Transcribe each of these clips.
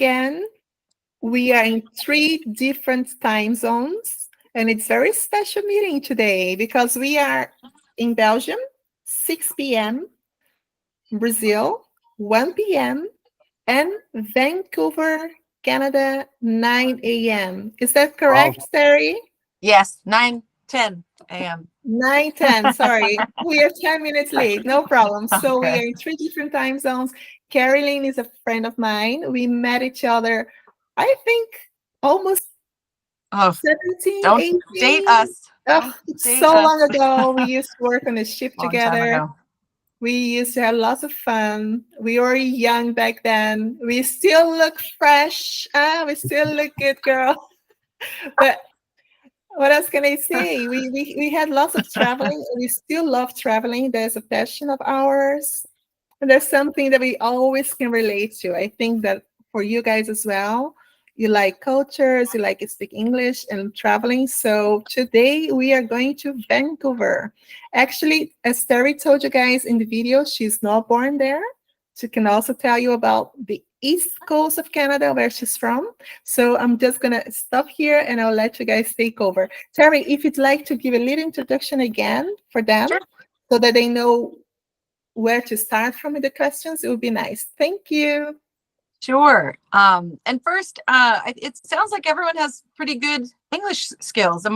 again. We are in 3 different time zones, and it's very special meeting today because we are in Belgium, 6 p.m., Brazil, 1 p.m., and Vancouver, Canada, 9 a.m. Is that correct, Wow. Terry? Yes, 9:10 a.m. 9:10. Sorry, we are 10 minutes late. No problem. So we Okay. are in 3 different time zones. Terry-lynn is a friend of mine. We met each other, I think, almost Oh, 17, don't 18. date us. Oh, Don't it's date so us. long ago. We used to work on a ship Long time together. ago. We used to have lots of fun. We were young back then. We still look fresh. We still look good, girl. But what else can I say? We had lots of traveling. We still love traveling. There's a passion of ours. And there's something that we always can relate to. I think that for you guys as well, you like cultures, you like to speak English and traveling. So today we are going to Vancouver. Actually, as Terry told you guys in the video, she's not born there. She can also tell you about the east coast of Canada, where she's from. So I'm just going to stop here and I'll let you guys take over. Terry, if you'd like to give a little introduction again for them, Sure. so that they know where to start from with the questions, it would be nice. Thank you. Sure. And first, it sounds like everyone has pretty good English skills.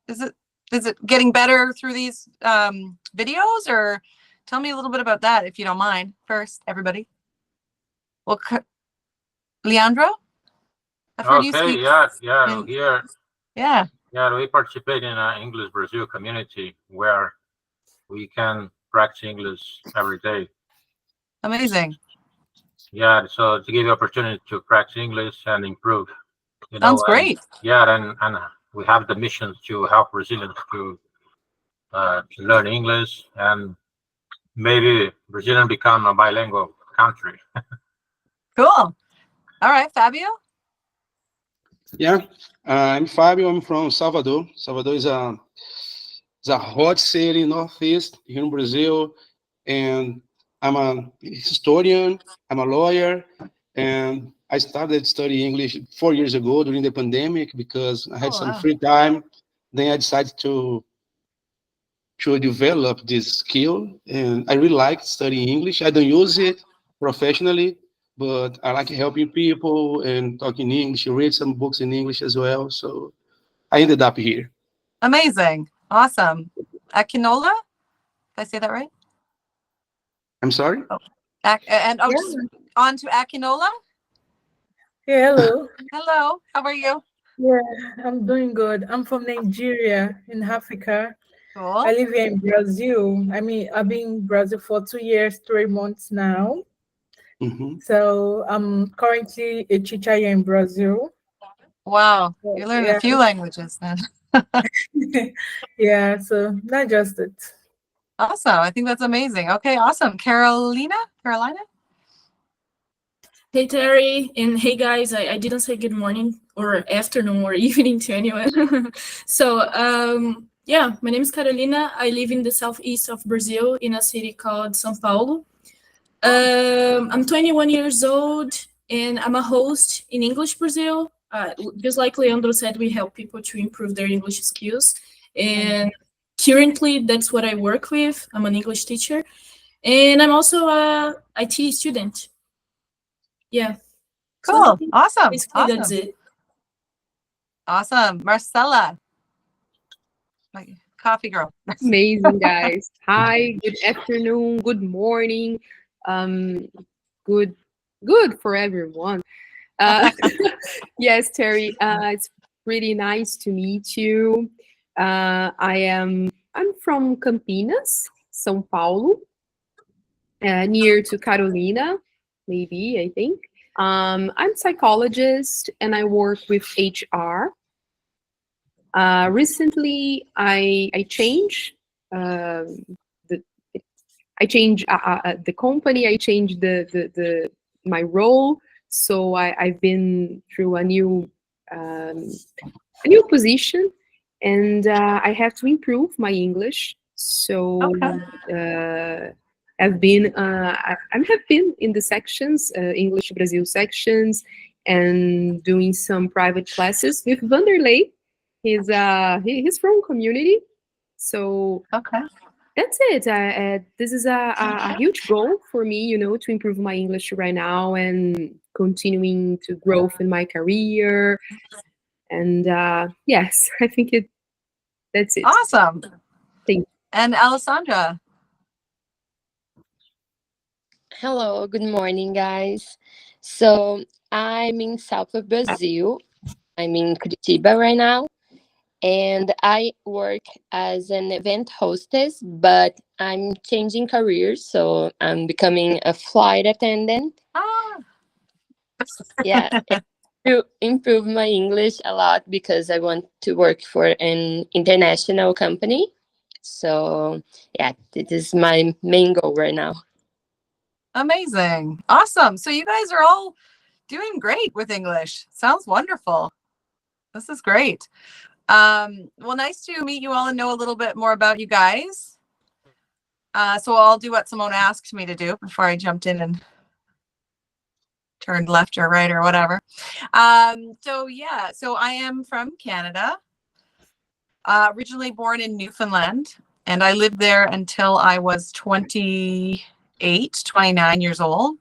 Is it getting better through these videos, or tell me a little bit about that if you don't mind. First, everybody. Well, Leandro, I've heard you Okay, speak. here, Yeah. we participate in an English Brazil community where we can practice English every day. Amazing. Yeah, so to give you opportunity to practice English and improve, Sounds great. and we have the mission to help Brazilians to learn English and maybe Brazilian become a bilingual country. Cool. All right, Fabio. Yeah, I'm Fabio. I'm from Salvador. Salvador is a hot city northeast here in Brazil, and I'm a historian. I'm a lawyer, and I started studying English 4 years ago during the pandemic because I had Oh, some wow. free time. Then I decided to develop this skill, and I really like studying English. I don't use it professionally, but I like helping people and talking English, read some books in English as well. So I ended up here. Amazing. Awesome. Akinola? Did I say that right? I'm sorry? Just on to Akinola. Yeah, hello. Hello. How are you? Yeah, I'm doing good. I'm from Nigeria in Africa. Cool. I live here in Brazil. I mean, I've been in Brazil for 2 years, 3 months now. Mm-hmm. So I'm currently a teacher here in Brazil. Wow. You learned a few languages then. Yeah, so not just it. Awesome. I think that's amazing. Okay, awesome. Carolina? Hey Terry, and hey guys, I didn't say good morning or afternoon or evening to anyone. So yeah, my name is Carolina. I live in the southeast of Brazil in a city called São Paulo. I'm 21 years old and I'm a host in English Brazil. Just like Leandro said, we help people to improve their English skills. And currently that's what I work with. I'm an English teacher and I'm also a IT student. Yeah. Cool. Awesome. Basically, that's it. Awesome. Marcella. My coffee girl. Amazing, guys. Hi, good afternoon, good morning. Good for everyone. Yes, Terry, it's really nice to meet you. I'm from Campinas, São Paulo, near to Carolina, maybe, I think. I'm a psychologist and I work with HR. Recently, I changed the company. I changed my role. So I've been through a new position, and I have to improve my English. So I've been I have been in the sections, English Brazil sections, and doing some private classes with Vanderlei. He's from community, so Okay. that's it. This is a huge goal for me, you know, to improve my English right now and continuing to grow in my career. And yes, I think that's it. Awesome. Thank you. And Alessandra. Hello, good morning, guys. So I'm in south of Brazil. I'm in Curitiba right now, and I work as an event hostess, but I'm changing careers, so I'm becoming a flight attendant. Ah. Yeah, and to improve my English a lot because I want to work for an international company. So yeah, this is my main goal right now. Amazing. Awesome. So you guys are all doing great with English. Sounds wonderful. This is great. Well, nice to meet you all and know a little bit more about you guys. So I'll do what Simone asked me to do before I jumped in and turned left or right or whatever. So yeah, so I am from Canada, originally born in Newfoundland, and I lived there until I was 29 years old.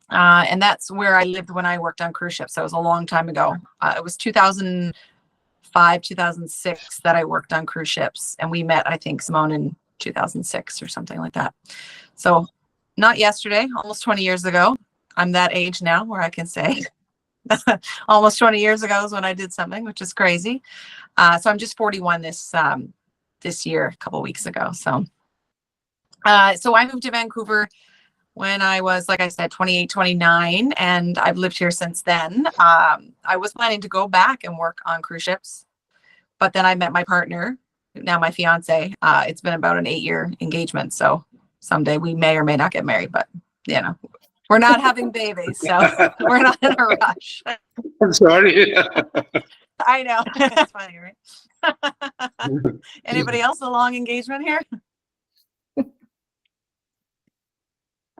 And that's where I lived when I worked on cruise ships. That was a long time ago. It was 2005, 2006 that I worked on cruise ships. And we met, I think, Simone, in 2006 or something like that. So not yesterday, almost 20 years ago. I'm that age now where I can say almost 20 years ago is when I did something, which is crazy. So I'm just 41 this year, a couple weeks ago. So I moved to Vancouver when I was, like I said, 28, 29, and I've lived here since then. I was planning to go back and work on cruise ships, but then I met my partner, now my fiance. It's been about an 8-year engagement, so someday we may or may not get married, but you know, we're not having babies, so we're not in a rush. I'm sorry. I know. That's funny, right? Anybody else a long engagement here?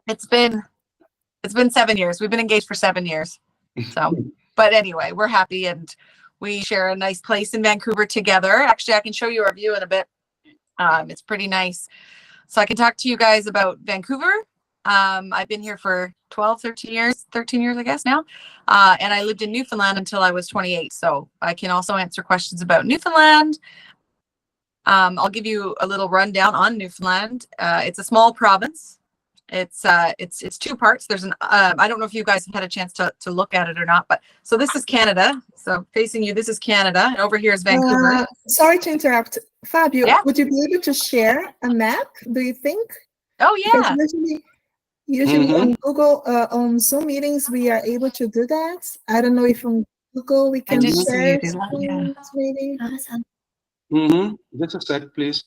It's been 7 years. We've been engaged for 7 years. So, but anyway, we're happy and we share a nice place in Vancouver together. Actually, I can show you our view in a bit. It's pretty nice. So I can talk to you guys about Vancouver. I've been here for 13 years, I guess now. And I lived in Newfoundland until I was 28. So I can also answer questions about Newfoundland. I'll give you a little rundown on Newfoundland. It's a small province. It's 2 parts. There's an I don't know if you guys have had a chance to look at it or not, but so this is Canada. So facing you, this is Canada, and over here is Vancouver. Sorry to interrupt, Fabio. Yeah. Would you be able to share a map? Do you think? Oh Because yeah. usually on Google, on Zoom meetings, we are able to do that. I don't know if on Google we can did see share you do that, yeah. screens, maybe. Just a sec, please.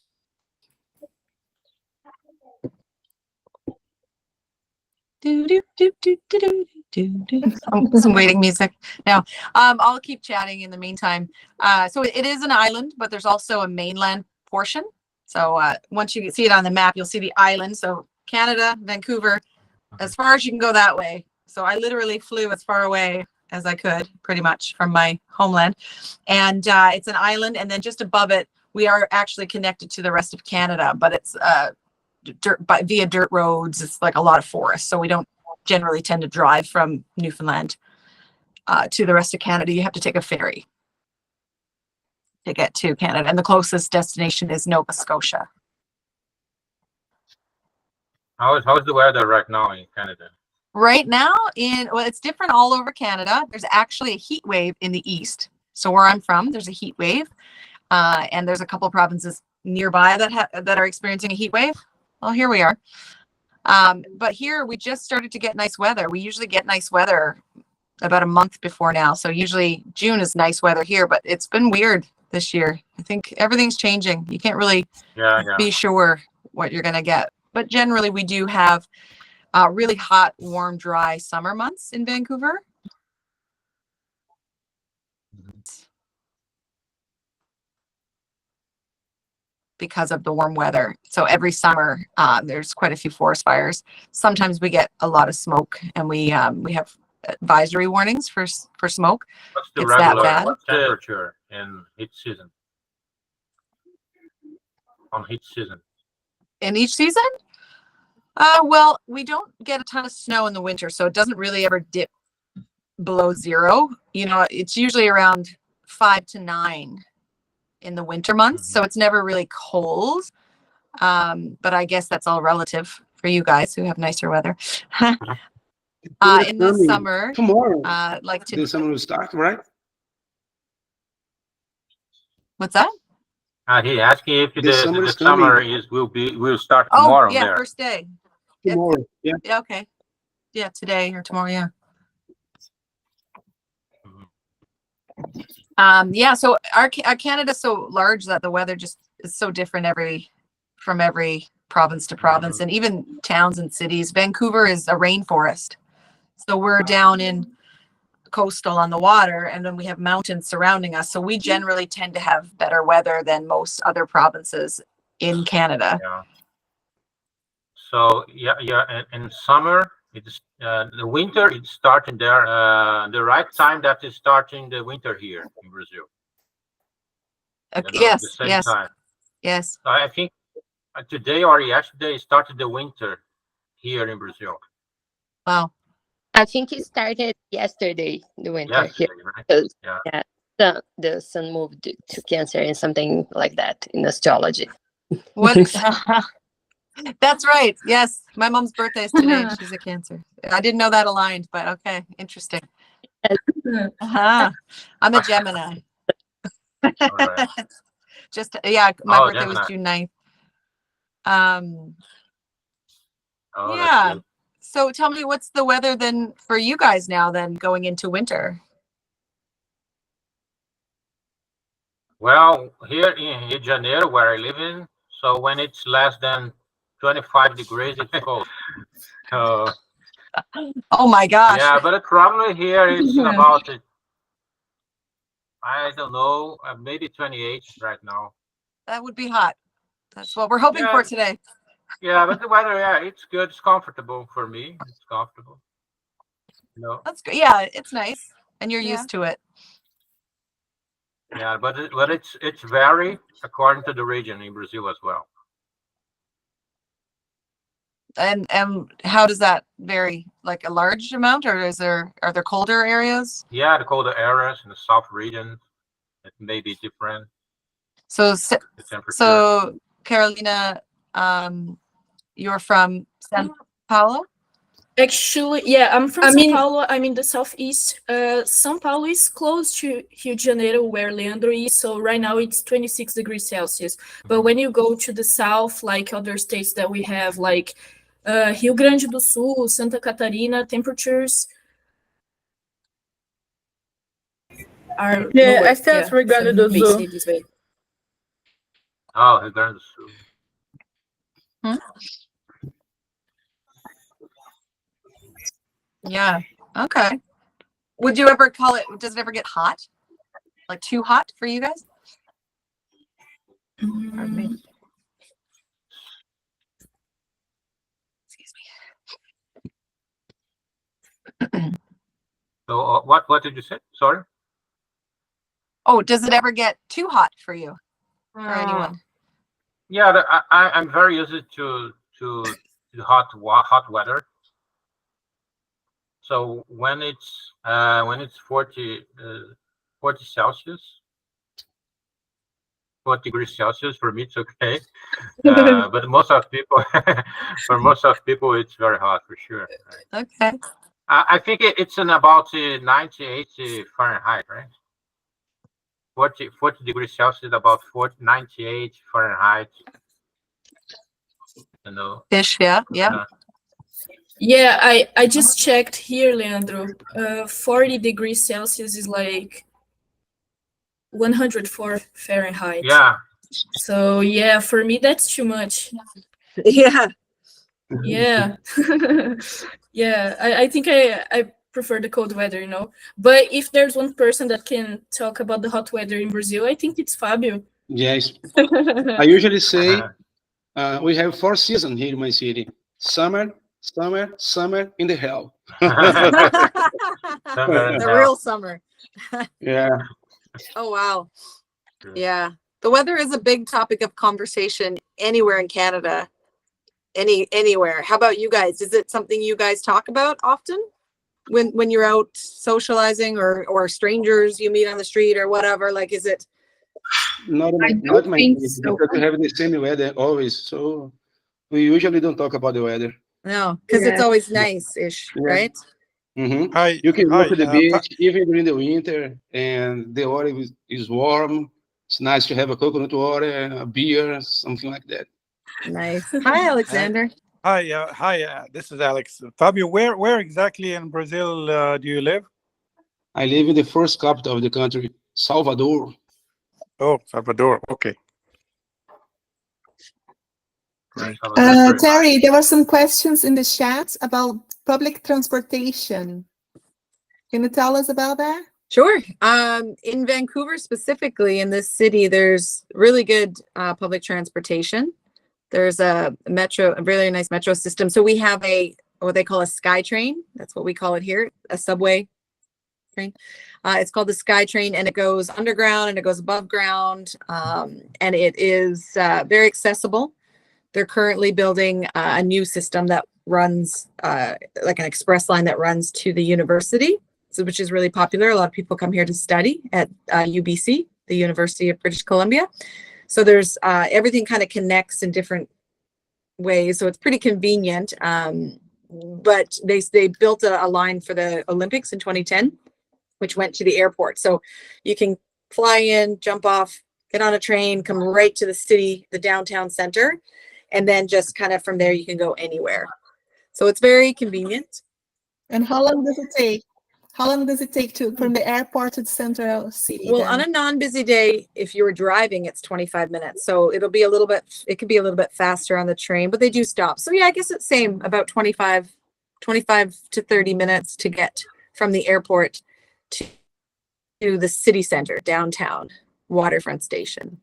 Some waiting music. Now, I'll keep chatting in the meantime. So it is an island, but there's also a mainland portion. So once you see it on the map, you'll see the island. So Canada, Vancouver, as far as you can go that way. So I literally flew as far away as I could, pretty much, from my homeland. And it's an island, and then just above it, we are actually connected to the rest of Canada, but it's via dirt roads. It's like a lot of forest, so we don't generally tend to drive from Newfoundland to the rest of Canada. You have to take a ferry to get to Canada, and the closest destination is Nova Scotia. How is the weather right now in Canada? Right now, it's different all over Canada. There's actually a heat wave in the east. So where I'm from, there's a heat wave, and there's a couple of provinces nearby that are experiencing a heat wave. Well, here we are. But here we just started to get nice weather. We usually get nice weather about a month before now. So usually June is nice weather here, but it's been weird this year. I think everything's changing. You can't really be sure what you're going to get. But generally we do have really hot, warm, dry summer months in Vancouver. because of the warm weather. So every summer, there's quite a few forest fires. Sometimes we get a lot of smoke, and we have advisory warnings for smoke. What's the It's that bad. temperature in heat season? On heat season. In each season? Well, we don't get a ton of snow in the winter, so it doesn't really ever dip below 0. You know, it's usually around 5 to 9 in the winter months, so it's never really cold. But I guess that's all relative for you guys who have nicer weather. In the summer, tomorrow, like the summer will start, right? What's that? He asking if the summer summer will start tomorrow. Oh, yeah, there. first day. Tomorrow, yeah. Yeah, okay. Yeah, today or tomorrow, yeah. Yeah, so our Canada's so large that the weather just is so different from every province to province, and even towns and cities. Vancouver is a rainforest, so we're down in coastal on the water, and then we have mountains surrounding us, so we generally tend to have better weather than most other provinces in Canada. Yeah. So yeah. In summer, it's the winter. It's starting there. The right time that is starting the winter here in Brazil. Yes, the same yes, time. yes. So I think today or yesterday started the winter here in Brazil. Wow. I think it started yesterday, the winter Yesterday, here. right? Because, Yeah. the sun moved to Cancer and something like that in astrology. What? That's right. Yes, my mom's birthday is today. She's a Cancer. I didn't know that aligned, but okay, interesting. I'm a Gemini. All right. Just my birthday Gemini. was June 9th. Oh, Yeah. that's good. So tell me, what's the weather then for you guys now then going into winter? Well, here in Rio de Janeiro, where I live in, so when it's less than 25 degrees, it's cold. So Oh my gosh. yeah, but probably here it's about I don't know, maybe 28 right now. That would be hot. That's what we're hoping for today. Yeah, but the weather, it's good. It's comfortable for me. It's comfortable. No. That's good. Yeah, it's nice, and you're used to it. Yeah, but it's vary according to the region in Brazil as well. And how does that vary? Like a large amount, or are there colder areas? Yeah, the colder areas in the south region, it may be different. So The temperature. so Carolina, you're from São Paulo? Actually, yeah, I'm from São Paulo. I'm in the southeast. São Paulo is close to Rio de Janeiro, where Leandro is. So right now it's 26 degrees Celsius. But when you go to the south, like other states that we have, like Rio Grande do Sul, Santa Catarina, temperatures are lower. I said Rio Grande do Sul. This way. Oh, Rio Grande do Sul. Yeah. Okay. Would you ever call it? Does it ever get hot? Like too hot for you guys? Pardon me. Excuse me. So what did you say? Sorry. Oh, does it ever get too hot for you or anyone? Yeah, I'm very used to hot weather. So when it's 40 Celsius, 40 degrees Celsius, for me it's okay. But most of people, for most of people, it's very hot for sure. Right? Okay. I think it's in about 98 Fahrenheit, right? 40 degrees Celsius, about 98 Fahrenheit. You know. Ish, yeah. Yeah. Yeah, I just checked here, Leandro. 40 degrees Celsius is like 104 Fahrenheit. Yeah. So yeah, for me that's too much. Yeah. Yeah. Yeah, I think I prefer the cold weather, you know. But if there's one person that can talk about the hot weather in Brazil, I think it's Fabio. Yes. I usually say we have 4 seasons here in my city. Summer, summer, summer in the hell. The real summer. Yeah. Oh, wow. Yeah. The weather is a big topic of conversation anywhere in Canada. Anywhere. How about you guys? Is it something you guys talk about often when you're out socializing or strangers you meet on the street or whatever? Like, is it? Not I not don't my think case, so. because we have the same weather always. So we usually don't talk about the weather. No, because it's Yeah. always nice-ish, Yeah. right? Hmm. Hi, You can go hi. to the beach even during the winter, and the water is warm. It's nice to have a coconut water, a beer, something like that. Nice. Hi, Alexander. Hi. This is Alex. Fabio, where exactly in Brazil do you live? I live in the first capital of the country, Salvador. Oh, Salvador. Okay. Right. That's great. Terry, there were some questions in the chat about public transportation. Can you tell us about that? Sure. In Vancouver specifically, in this city, there's really good public transportation. There's a really nice metro system. So we have what they call a sky train. That's what we call it here, a subway train. It's called the Sky Train, and it goes underground and it goes above ground, and it is very accessible. They're currently building a new system that runs like an express line that runs to the university, which is really popular. A lot of people come here to study at UBC, the University of British Columbia. So there's everything kind of connects in different ways. So it's pretty convenient. But they built a line for the Olympics in 2010, which went to the airport. So you can fly in, jump off, get on a train, come right to the city, the downtown center, and then just kind of from there you can go anywhere. So it's very convenient. And how long does it take? How long does it take from the airport to the central city? Well, on a non-busy day, if you were driving, it's 25 minutes. So it could be a little bit faster on the train, but they do stop. So yeah, I guess it's same, about 25 to 30 minutes to get from the airport to the city center, downtown, waterfront station.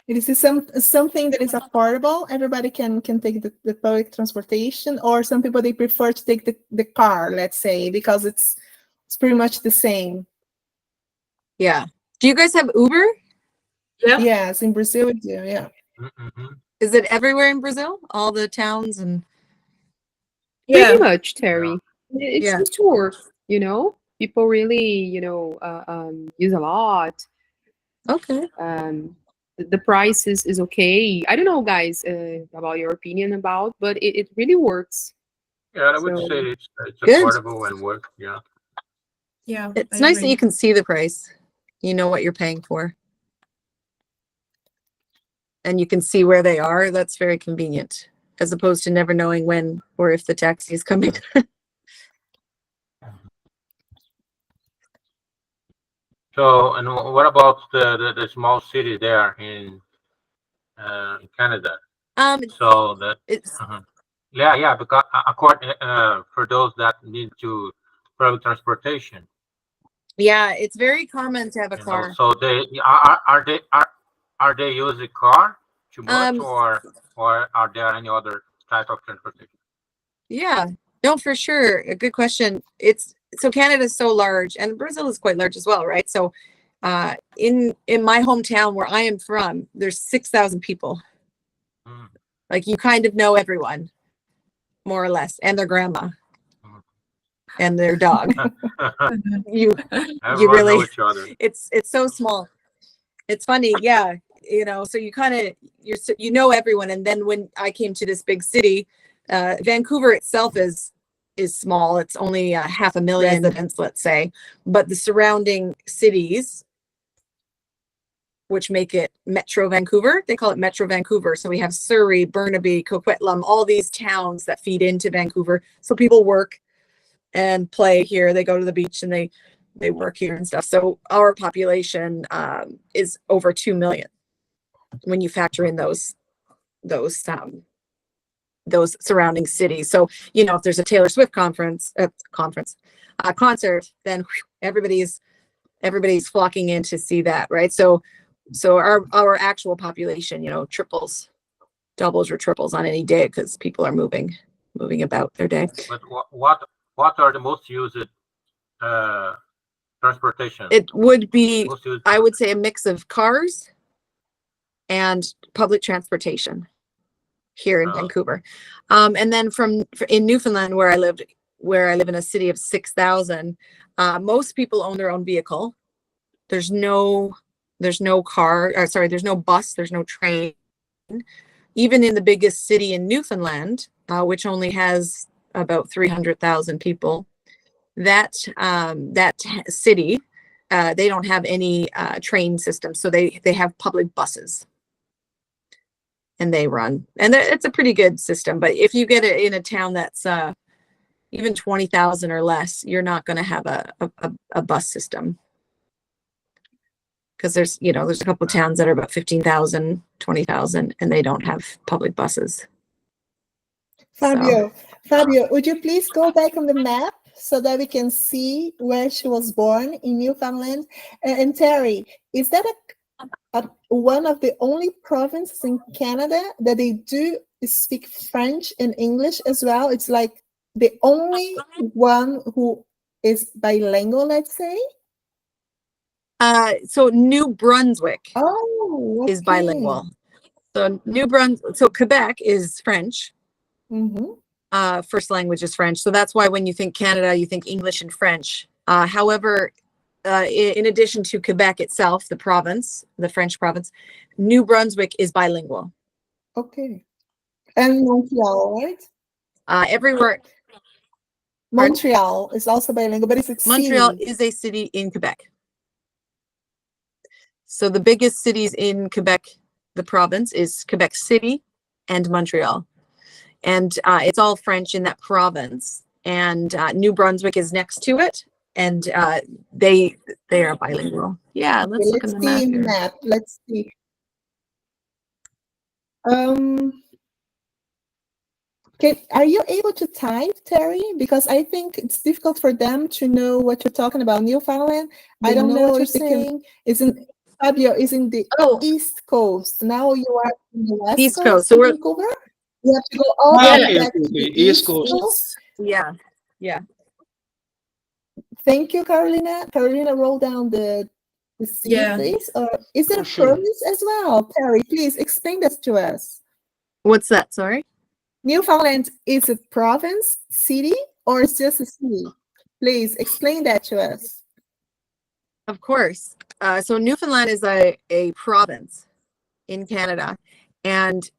Is this something that is affordable? Everybody can take the public transportation, or some people they prefer to take the car, let's say, because it's pretty much the same. Yeah. Do you guys have Uber? Yeah. Yes, in Brazil we do, yeah. Mm-hmm. Is it everywhere in Brazil? All the towns and Yeah. Pretty much, Terry. It Yeah. seems to work, People really, use a lot. okay. The price is okay. I don't know, guys, about your opinion about, but it really works. Yeah, I would So- say it's Good. affordable and work. Yeah. Yeah. It's nice that you can see the price. You know what you're paying for. And you can see where they are. That's very convenient, as opposed to never knowing when or if the taxi is coming. So, and what about the small city there in Canada? So that It's yeah, because according for those that need to public transportation, yeah, it's very common to have a you know, car. so they are they using car too much, or are there any other type of transportation? Yeah, no, for sure. A good question. So Canada is so large, and Brazil is quite large as well, right? So in my hometown where I am from, there's 6,000 people. Mm. Like, you kind of know everyone, more or less, and their grandma and their dog. you Everyone really know each other. it's so small. It's funny, yeah. So you kind of you know everyone. And then when I came to this big city, Vancouver itself is small. It's only 500,000 residents, let's say, but the surrounding cities, which make it Metro Vancouver, they call it Metro Vancouver. So we have Surrey, Burnaby, Coquitlam, all these towns that feed into Vancouver. So people work and play here. They go to the beach and they work here and stuff. So our population is over 2 million when you factor in those surrounding cities. So, if there's a Taylor Swift concert, then everybody's flocking in to see that, right? So So our actual population, you know, triples, doubles or triples on any day because people are moving about their day. But what are the most used transportation? It would be, Most used, I would say, a mix of cars and public transportation here in Vancouver. And then in Newfoundland, where I live in a city of 6,000, most people own their own vehicle. There's no car, or sorry, there's no bus, there's no train. Even in the biggest city in Newfoundland, which only has about 300,000 people, that city, they don't have any train system, so they have public buses, and they run, and it's a pretty good system. But if you get it in a town that's even 20,000 or less, you're not going to have a bus system, because there's a couple of towns that are about 15,000, 20,000, and they don't have public buses. Fabio, would you please go back on the map so that we can see where she was born in Newfoundland? And Terry, is that one of the only provinces in Canada that they do speak French and English as well? It's like the only one who is bilingual, let's say? So New Brunswick okay. is bilingual. So Quebec is French. Mm-hmm. First language is French. So that's why when you think Canada, you think English and French. However, in addition to Quebec itself, the province, the French province, New Brunswick is bilingual. Okay. And Montreal, right? Everywhere. Montreal is also bilingual, but it's a Montreal city. is a city in Quebec. So the biggest cities in Quebec, the province, is Quebec City and Montreal. And it's all French in that province. And New Brunswick is next to it. And they are bilingual. Yeah, let's look at the map here. Let's see. Are you able to type, Terry? Because I think it's difficult for them to know what you're talking about. Newfoundland, I don't know what you're saying. Fabio is in the East Coast. Now you are in the West East Coast. Coast. So we're Vancouver. You have to go all the way back to the East Coast. Yeah. Thank you, Carolina. Carolina, roll down the city, please. Or is it a province as well? Terry, please explain this to us. What's that? Sorry? Newfoundland is a province, city, or it's just a city? Please explain that to us. Of course. So Newfoundland is a province in Canada, and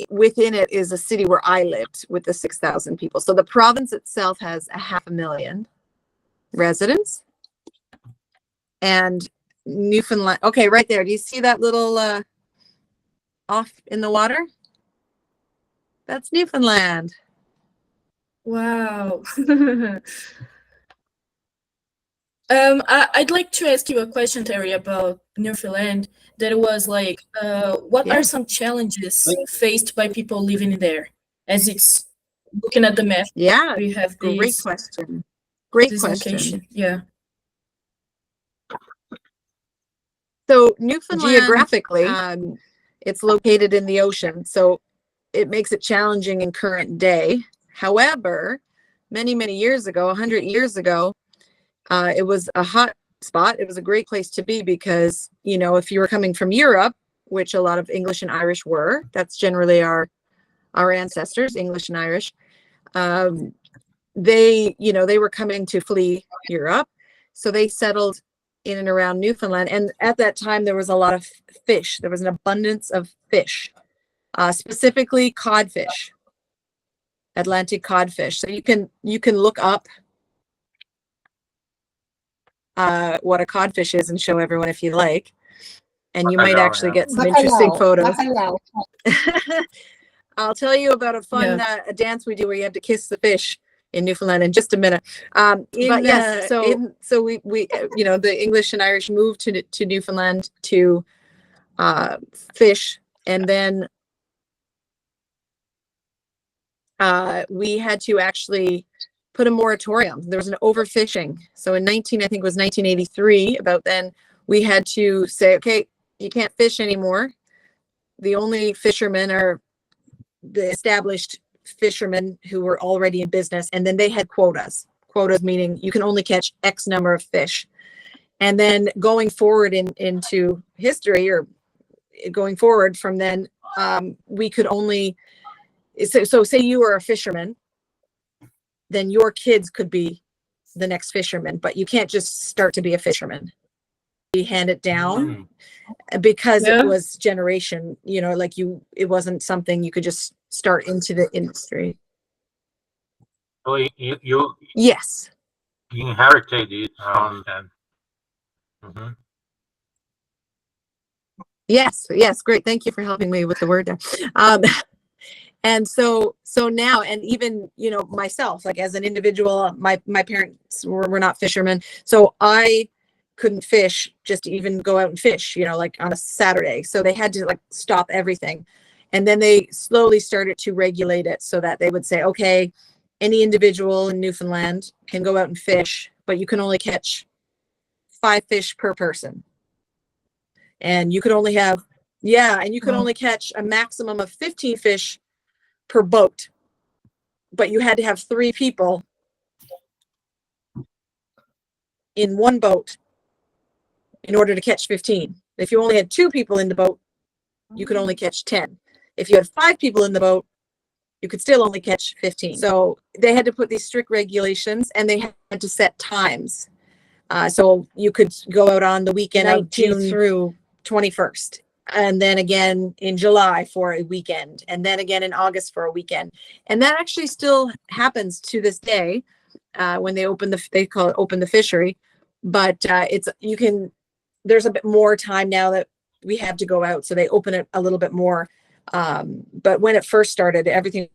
within it is a city where I lived with the 6,000 people. So the province itself has 500,000 residents, and Newfoundland. Okay, right there. Do you see that little off in the water? That's Newfoundland. Wow. I'd like to ask you a question, Terry, about Newfoundland. That was like, what are some challenges faced by people living there? As it's looking at the map. Yeah, we have great question. Great question. Location. Yeah. So Newfoundland, geographically, it's located in the ocean, so it makes it challenging in current day. However, many years ago, 100 years ago, it was a hot spot. It was a great place to be because, if you were coming from Europe, which a lot of English and Irish were, that's generally our ancestors, English and Irish. They were coming to flee Europe. So they settled in and around Newfoundland. And at that time, there was a lot of fish. There was an abundance of fish, specifically codfish, Atlantic codfish. So you can look up what a codfish is and show everyone if you like, and you might actually get some interesting photos. I'll tell you about a fun a dance we do where you have to kiss the fish in Newfoundland in just a minute. So we the English and Irish moved to Newfoundland to fish, and then we had to actually put a moratorium. There was an overfishing. So in 1983, about then, we had to say, okay, you can't fish anymore. The only fishermen are the established fishermen who were already in business, and then they had quotas. Quotas meaning you can only catch X number of fish. And then going forward into history, or going forward from then, we could only, so say you were a fisherman, then your kids could be the next fisherman, but you can't just start to be a fisherman. We hand it down because it was generation, you know, like it wasn't something you could just start into the industry. So you Yes. inherited it from them. Yes. Great. Thank you for helping me with the word there. And so now, and even, you know, myself, like as an individual, my parents were not fishermen. So I couldn't fish just to even go out and fish, you know, like on a Saturday. So they had to like stop everything. And then they slowly started to regulate it so that they would say, okay, any individual in Newfoundland can go out and fish, but you can only catch 5 fish per person. And you could only have, and you could only catch a maximum of 15 fish per boat, but you had to have 3 people in one boat in order to catch 15. If you only had 2 people in the boat, you could only catch 10. If you had 5 people in the boat, you could still only catch 15. So they had to put these strict regulations, and they had to set times. So you could go out on the weekend of June through 21st. And then again in July for a weekend, and then again in August for a weekend. And that actually still happens to this day when they they call it open the fishery. But there's a bit more time now that we have to go out. So they open it a little bit more. But when it first started, everything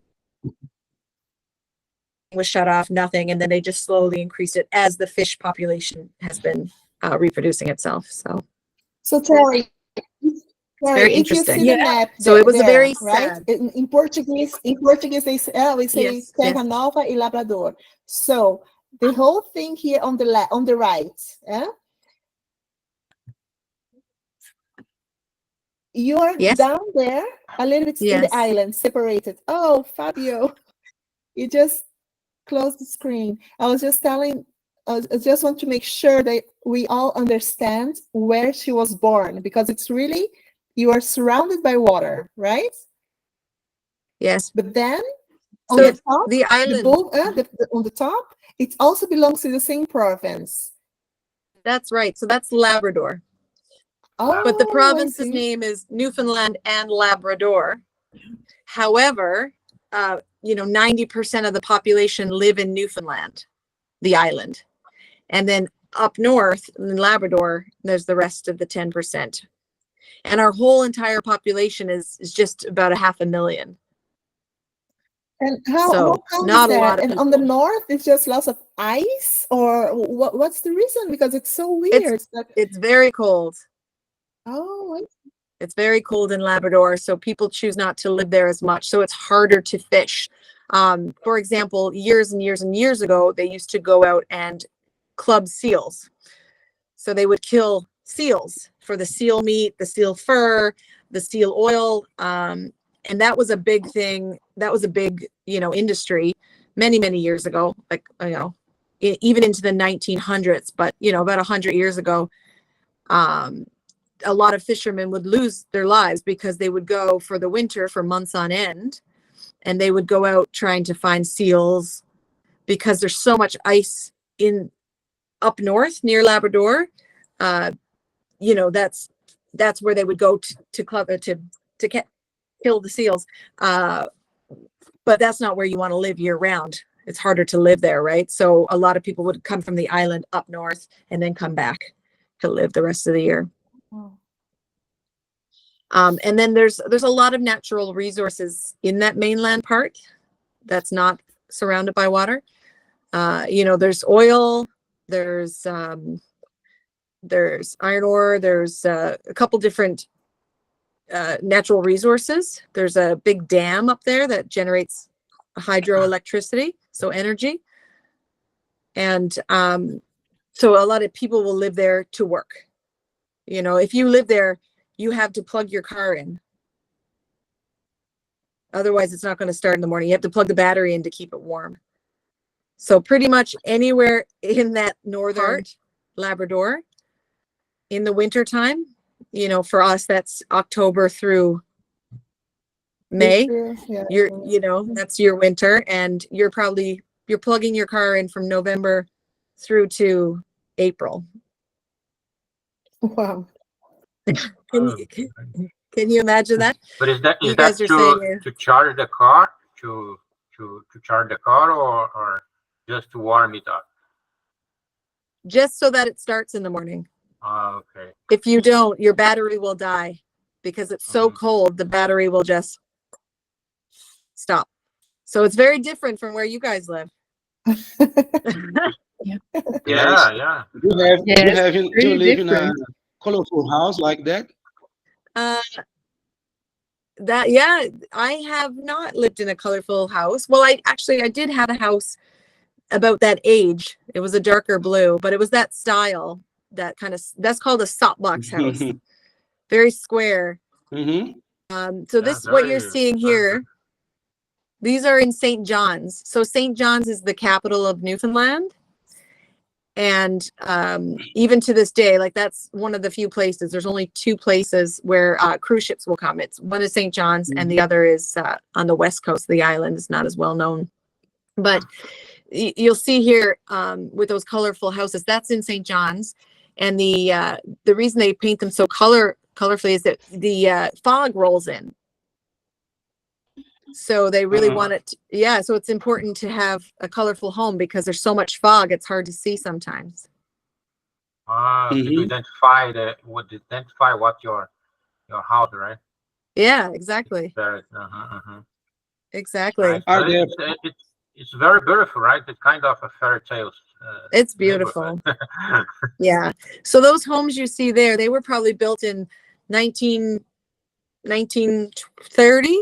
was shut off, nothing. And then they just slowly increased it as the fish population has been reproducing itself. So Terry, very if you interesting. see the map, So it was a very right. sad. In Portuguese, we say Terra Nova e Labrador. So the whole thing here on the right, you are down there a little bit in the island, separated. Oh, Fabio, you just closed the screen. I was just telling. I just want to make sure that we all understand where she was born, because it's really, you are surrounded by water, right? Yes. But then on the top, the island, on the top, it also belongs to the same province. That's right. So that's Labrador. Oh, but the province's name is Newfoundland and Labrador. However, 90% of the population live in Newfoundland, the island. And then up north in Labrador, there's the rest of the 10%. And our whole entire population is just about 500,000. And how come not is a lot that? of And people. on the north, it's just lots of ice, or what's the reason? Because it's so weird. It's very cold. Oh, it's very cold in Labrador, so people choose not to live there as much. So it's harder to fish. For example, years and years and years ago, they used to go out and club seals. So they would kill seals for the seal meat, the seal fur, the seal oil. And that was a big thing. That was a big, industry many, many years ago, even into the 1900s, but, about 100 years ago, a lot of fishermen would lose their lives because they would go for the winter for months on end, and they would go out trying to find seals because there's so much ice up north near Labrador. That's where they would go to kill the seals. But that's not where you want to live year round. It's harder to live there, right? So a lot of people would come from the island up north and then come back to live the rest of the year. And then there's a lot of natural resources in that mainland part that's not surrounded by water. There's oil, there's iron ore, there's a couple different natural resources. There's a big dam up there that generates hydroelectricity, so energy. And so a lot of people will live there to work. If you live there you have to plug your car in. Otherwise, it's not going to start in the morning. You have to plug the battery in to keep it warm. So pretty much anywhere in that northern part, Labrador, in the winter time, you know, for us, that's October through May. Yeah. You know, that's your winter, and you're plugging your car in from November through to April. Wow. Can you imagine that? But is that You guys are saying to charge the car, to charge the car, or just to warm it up? just so that it starts in the morning. Okay. If you don't, your battery will die because it's so cold, the battery will just stop. So it's very different from where you guys live. Yeah, yeah. Do you pretty live in a different. colorful house like that? Yeah, I have not lived in a colorful house. Well, I did have a house about that age. It was a darker blue, but it was that style, that kind of, that's called a soapbox house. Very square. So this, what you're seeing here, these are in St. John's. So St. John's is the capital of Newfoundland. And even to this day, like that's one of the few places, there's only two places where cruise ships will come. It's one is St. John's and the other is on the west coast of the island. It's not as well known. But you'll see here with those colorful houses, that's in St. John's. And the reason they paint them so colorfully is that the fog rolls in. So they really want it to, yeah, so it's important to have a colorful home because there's so much fog, it's hard to see sometimes. To identify what your house, right? Yeah, exactly. Exactly. Right. It's very beautiful, right? It's kind of a fairy tale. It's beautiful. Yeah. So those homes you see there, they were probably built in 1930.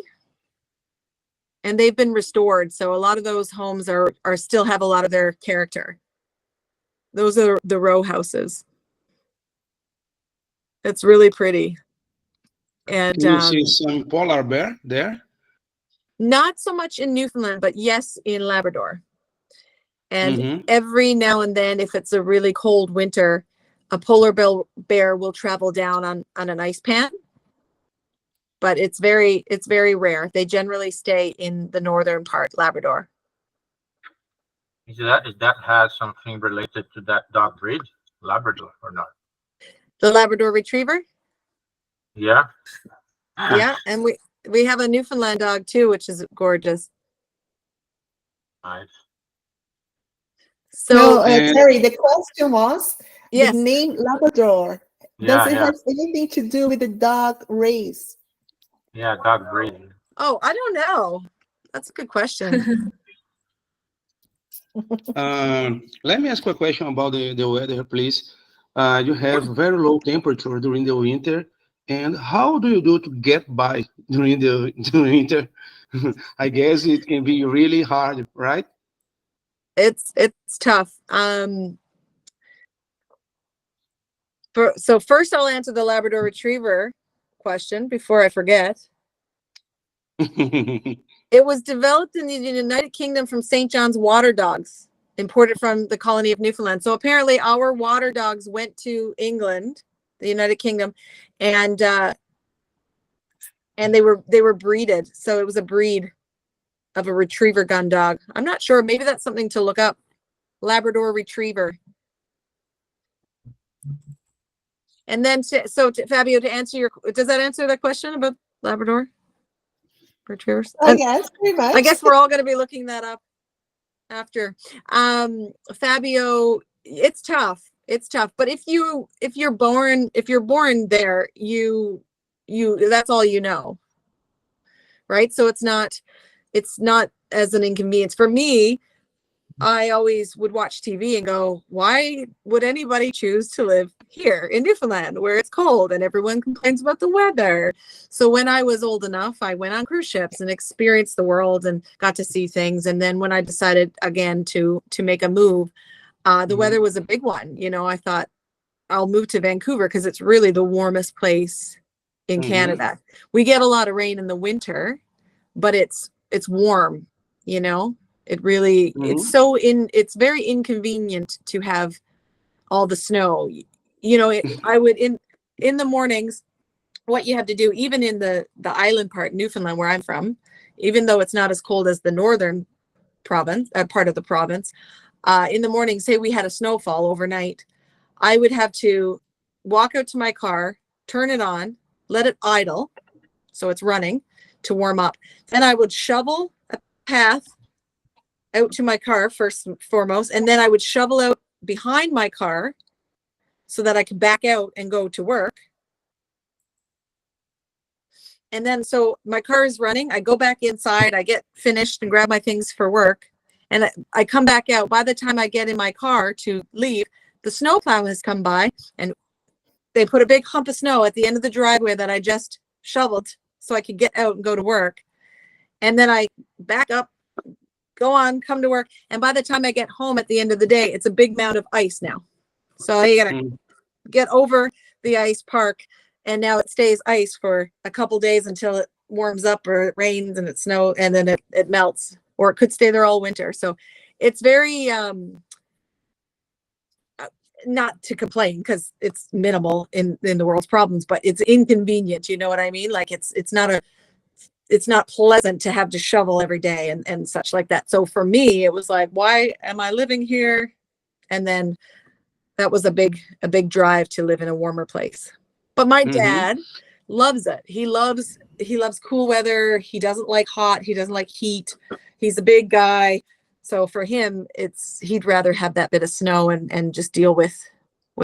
And they've been restored. So a lot of those homes are still have a lot of their character. Those are the row houses. It's really pretty. And you see some polar bear there? Not so much in Newfoundland, but yes, in Labrador. And every now and then, if it's a really cold winter, a polar bear will travel down on an ice pan. But it's very rare. They generally stay in the northern part, Labrador. Is that has something related to that dog breed, Labrador, or not? The Labrador Retriever? Yeah. Yeah, and we have a Newfoundland dog too, which is gorgeous. Nice. So, Terry, the question was, the name Labrador, does it have anything to do with the dog race? Yeah, dog breed. Oh, I don't know. That's a good question. Let me ask you a question about the weather, please. You have very low temperature during the winter, and how do you do to get by during the winter? I guess it can be really hard, right? It's tough. So first I'll answer the Labrador Retriever question before I forget. It was developed in the United Kingdom from St. John's water dogs, imported from the colony of Newfoundland. So apparently our water dogs went to England, the United Kingdom, and they were breeded. So it was a breed of a retriever gun dog. I'm not sure. Maybe that's something to look up. Labrador Retriever. And then, Fabio, to answer does that answer that question about Labrador Retrievers? Yes, pretty much. I guess we're all going to be looking that up after. Fabio, it's tough. It's tough. But if you're born there, you that's all you know. Right? So it's not as an inconvenience. For me, I always would watch TV and go, why would anybody choose to live here in Newfoundland where it's cold and everyone complains about the weather? So when I was old enough, I went on cruise ships and experienced the world and got to see things. And then when I decided again to make a move, the weather was a big one. You know, I thought I'll move to Vancouver because it's really the warmest place in Mhm. Canada. We get a lot of rain in the winter, but it's warm, you know. It really it's very inconvenient to have all the snow. You know, I would in the mornings, what you have to do, even in the island part, Newfoundland, where I'm from, even though it's not as cold as the northern province, part of the province, in the morning, say we had a snowfall overnight, I would have to walk out to my car, turn it on, let it idle, so it's running to warm up. Then I would shovel a path out to my car first and foremost, and then I would shovel out behind my car so that I could back out and go to work. And then, so my car is running, I go back inside, I get finished and grab my things for work, and I come back out. By the time I get in my car to leave, the snowplow has come by and they put a big hump of snow at the end of the driveway that I just shoveled so I could get out and go to work. And then I back up, go on, come to work. And by the time I get home at the end of the day, it's a big mound of ice now. So you gotta get over the ice park, and now it stays ice for a couple days until it warms up or it rains and it snows, and then it melts, or it could stay there all winter. So it's very not to complain, because it's minimal in the world's problems, but it's inconvenient, you know what I mean? Like it's not pleasant to have to shovel every day and such like that. So for me, it was like, why am I living here? And then that was a big drive to live in a warmer place. But my dad loves it. He loves cool weather. He doesn't like hot. He doesn't like heat. He's a big guy. So for him, he'd rather have that bit of snow and just deal with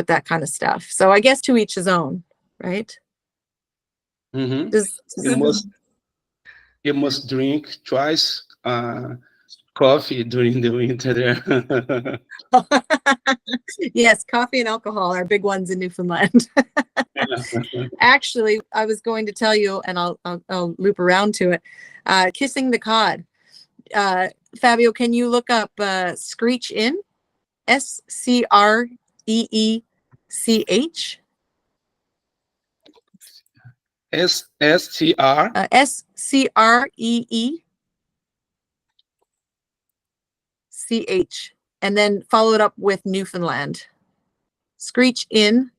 that kind of stuff. So I guess to each his own, right? You must drink twice coffee during the winter there. Yes, coffee and alcohol are big ones in Newfoundland. Actually, I was going to tell you, and I'll loop around to it. Kissing the cod. Fabio, can you look up screech in? SCREECH. SSTR. SCREECH, and then follow it up with Newfoundland. Screech in,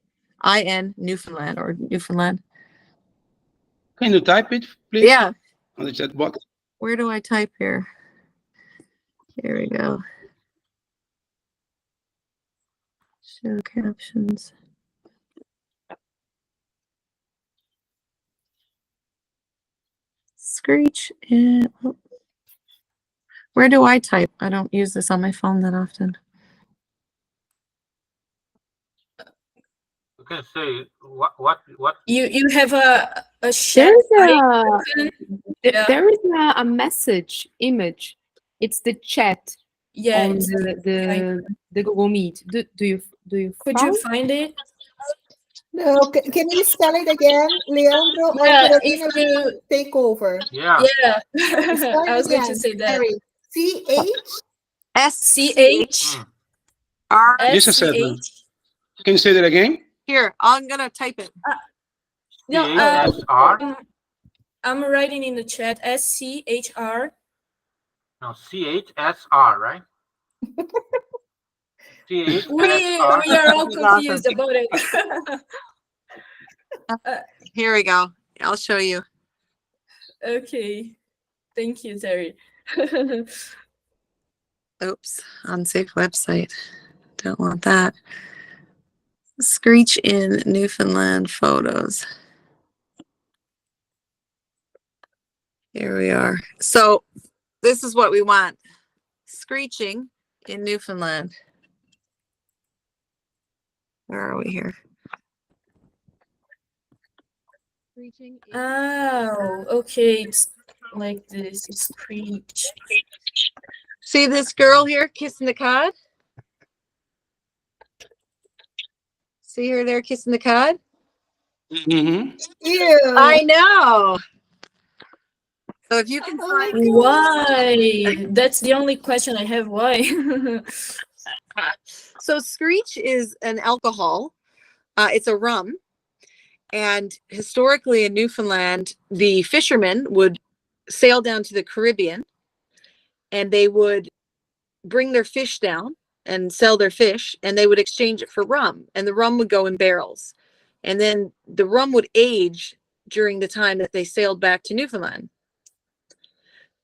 IN, Newfoundland, or Newfoundland. Can you type it, please? Yeah. On the chat box. Where do I type here? Here we go. Show captions. Screech in. Where do I type? I don't use this on my phone that often. You can say what You have a chat. There is a message image. It's the chat on the Google Meet. Do you Could you find it? No, can you spell it again, Leandro? Yeah, Or if you take over. Yeah. Yeah, I was going to say that. Just a second. Can you say that again? Here, I'm gonna type it. No, CHR? I'm writing in the chat SCHR. No, CHSR, right? We are all confused about it. Here we go. I'll show you. Okay. Thank you, Terry. Oops, unsafe website. Don't want that. Screech in Newfoundland photos. Here we are. So this is what we want. Screeching in Newfoundland. Where are we here? Oh, okay. It's like this. It's screech. See this girl here kissing the cod? See her there kissing the cod? Ew. I know. So if you can find why, that's the only question I have. Why? So screech is an alcohol. It's a rum, And historically in Newfoundland, the fishermen would sail down to the Caribbean and they would bring their fish down and sell their fish, and they would exchange it for rum, and the rum would go in barrels. And then the rum would age during the time that they sailed back to Newfoundland.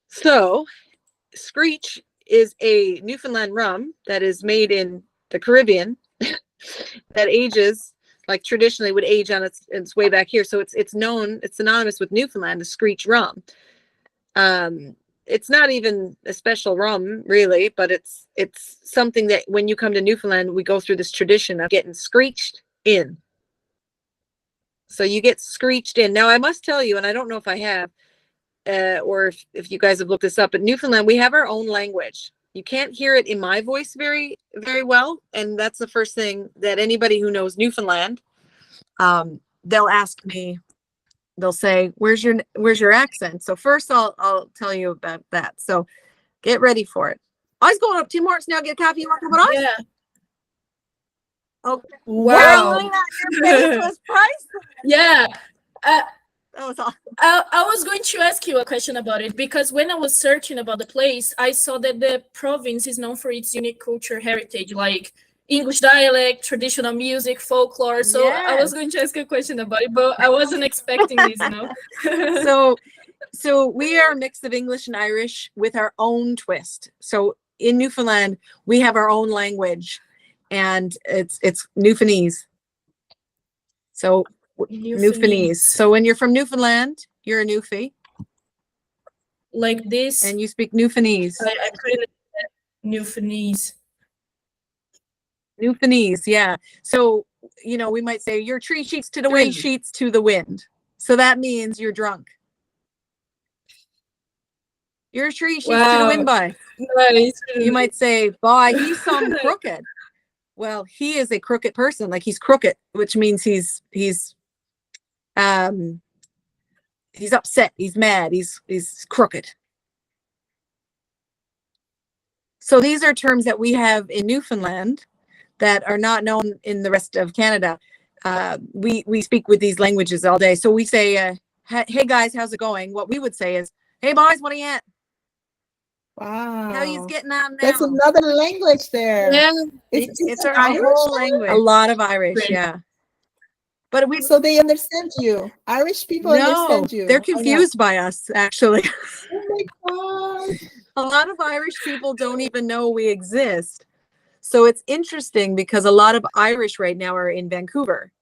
So Screech is a Newfoundland rum that is made in the Caribbean that ages like traditionally would age on its way back here. So it's known, it's synonymous with Newfoundland, the Screech rum. It's not even a special rum really, but it's something that when you come to Newfoundland, we go through this tradition of getting screeched in. So you get screeched in. Now I must tell you, and I don't know if I have, or if you guys have looked this up, but Newfoundland, we have our own language. You can't hear it in my voice very, very well. And that's the first thing that anybody who knows Newfoundland, they'll ask me, they'll say, where's your accent? So first I'll tell you about that. So get ready for it. I was going up Tim Hortons now, get a copy. You want to come on? Yeah. Okay. Wow. Your face was priceless. Yeah. That was awesome. I was going to ask you a question about it, because when I was searching about the place, I saw that the province is known for its unique culture heritage, like English dialect, traditional music, folklore. So I was going to ask a question about it, but I wasn't expecting this, you know. So we are a mix of English and Irish with our own twist. So in Newfoundland, we have our own language, and it's Newfoundlandese. So Newfoundlandese. So when you're from Newfoundland, you're a Newfie. Like this. And you speak Newfoundlandese. I couldn't Newfoundlandese. Newfoundlandese, yeah. So, you know, we might say your tree sheets to the wind, sheets to the wind. So that means you're drunk. Your tree sheets to the wind, boy. Nice. You might say, boy, he's some crooked. Well, he is a crooked person. Like he's crooked, which means he's upset, he's mad, he's crooked. So these are terms that we have in Newfoundland that are not known in the rest of Canada. We speak with these languages all day. So we say, hey guys, how's it going? What we would say is, hey boys, what are you at? Wow. How you getting on now? That's another language there. Yeah. It's our whole language. A lot of Irish, yeah. But so they understand you. Irish people understand you. They're confused by us, actually. Oh my God. A lot of Irish people don't even know we exist. So it's interesting because a lot of Irish right now are in Vancouver.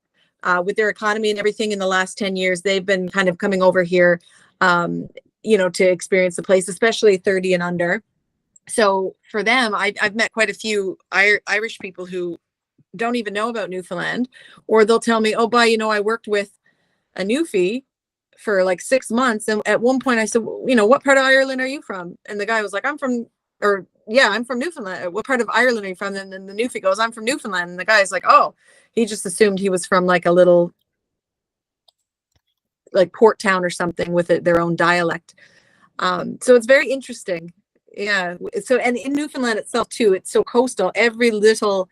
With their economy and everything in the last 10 years, they've been kind of coming over here, you know, to experience the place, especially 30 and under. So for them, I've met quite a few Irish people who don't even know about Newfoundland, or they'll tell me, oh, boy, you know, I worked with a Newfie for like 6 months. And at one point I said, well, you know, what part of Ireland are you from? And the guy was like, I'm from Newfoundland. What part of Ireland are you from? And then the Newfie goes, I'm from Newfoundland. And the guy's like, oh, he just assumed he was from like a little like port town or something with their own dialect. So it's very interesting. Yeah. So, and in Newfoundland itself too, it's so coastal. Every little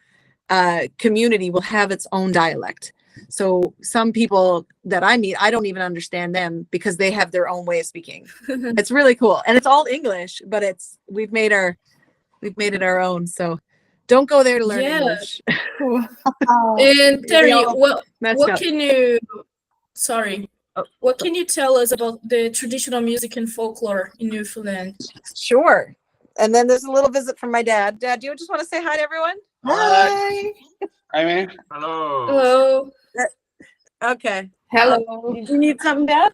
community will have its own dialect. So some people that I meet, I don't even understand them because they have their own way of speaking. It's really cool. And it's all English, but we've made it our own. So don't go there to learn English. And Terry, what can you, what can you tell us about the traditional music and folklore in Newfoundland? Sure. And then there's a little visit from my dad. Dad, do you just want to say hi to everyone? Hi. Hi, man. Hello. Hello. Okay. Hello. Did you need something, Dad?